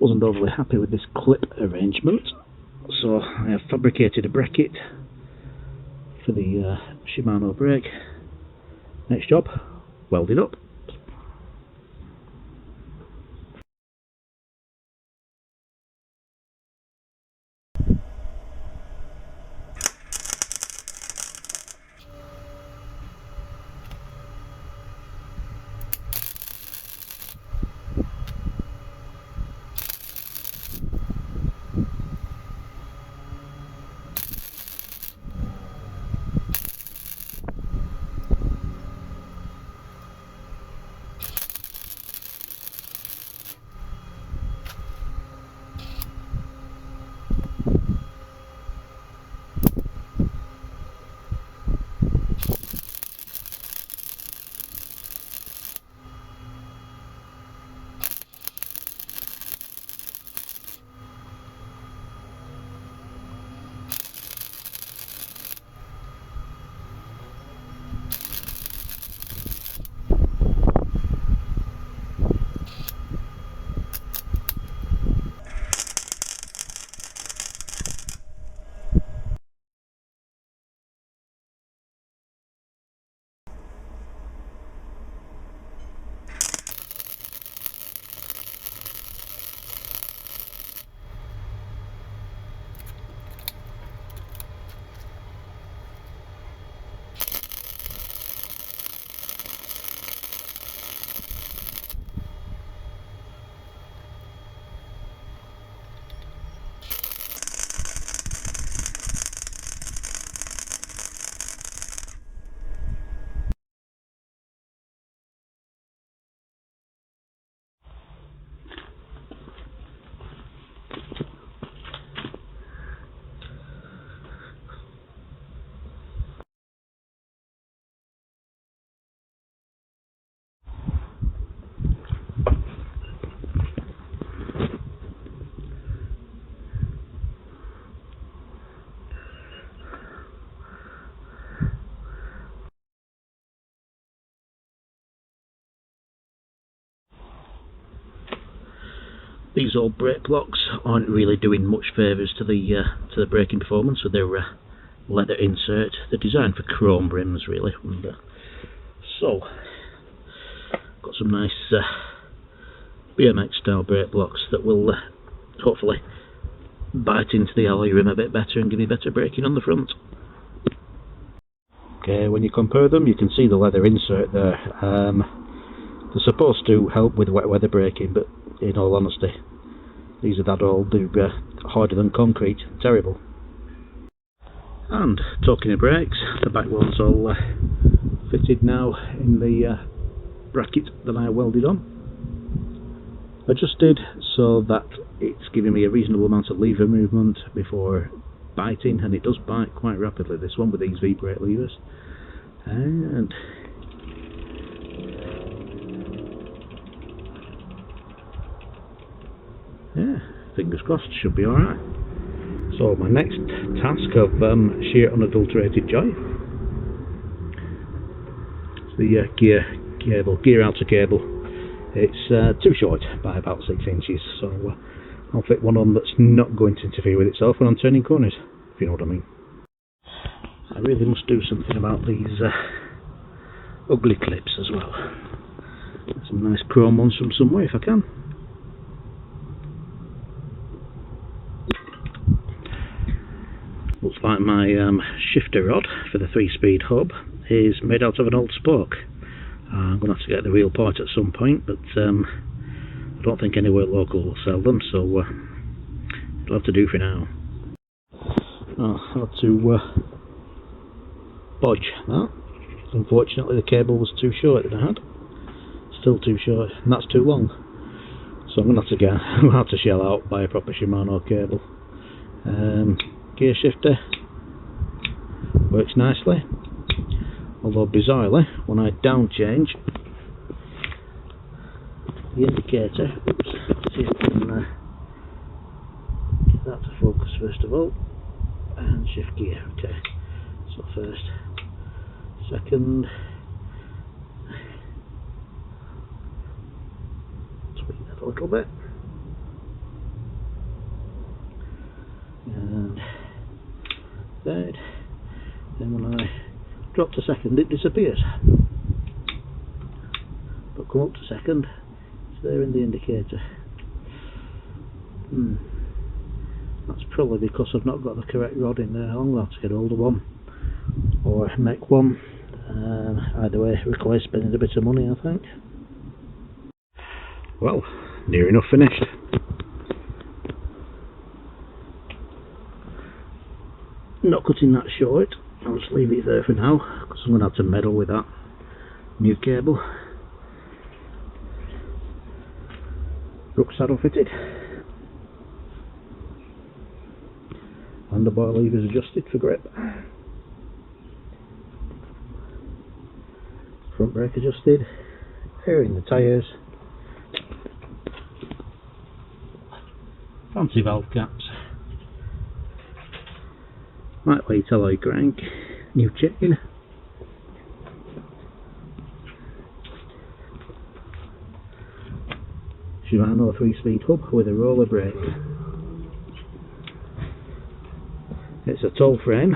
wasn't overly happy with this clip arrangement, so I have fabricated a bracket for the Shimano brake. Next job, weld it up. These old brake blocks aren't really doing much favours to the braking performance with their leather insert. They're designed for chrome brims really. And, so, got some nice BMX style brake blocks that will hopefully bite into the alloy rim a bit better and give you better braking on the front. Okay, when you compare them you can see the leather insert there. They're supposed to help with wet weather braking, but in all honesty, these are that old, they're harder than concrete, terrible. And talking of brakes, the back one's all fitted now in the bracket that I welded on. Adjusted so that it's giving me a reasonable amount of lever movement before biting, and it does bite quite rapidly, this one, with these V-brake levers. And yeah, fingers crossed, should be alright. So my next task of sheer unadulterated joy. It's the gear outer cable. It's too short by about 6 inches, so I'll fit one on that's not going to interfere with itself when I'm turning corners, if you know what I mean. I really must do something about these ugly clips as well. Some nice chrome ones from somewhere if I can. Looks like my shifter rod for the 3-speed hub is made out of an old spoke. I'm going to have to get the real part at some point, but I don't think anywhere local will sell them, so it'll have to do for now. Oh, I had to bodge that. Unfortunately the cable was too short that I had. Still too short, and that's too long. So I'm going to have to shell out, buy a proper Shimano cable. Gear shifter works nicely, although bizarrely when I down change the indicator, oops, let's see if I can get that to focus first of all, and shift gear. Okay, so first, second, tweak that a little bit. third, then when I drop to second it disappears, but come up to second it's there in the indicator. That's probably because I've not got the correct rod in there. I'm going to have to get hold of one or make one. Either way requires spending a bit of money, I think. Well, near enough finished. Not cutting that short, I'll just leave it there for now because I'm going to have to meddle with that new cable. Brook saddle fitted, underbar levers adjusted for grip, front brake adjusted, air in the tyres, fancy valve caps, lightweight alloy crank, new chain, Shimano 3-speed hub with a roller brake. It's a tall frame.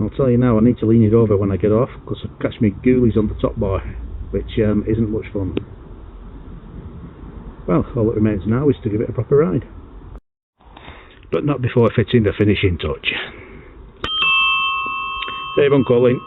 I'll tell you now, I need to lean it over when I get off because I catch me ghoulies on the top bar, which isn't much fun. Well, all that remains now is to give it a proper ride. But not before fitting the finishing touch. Save on calling.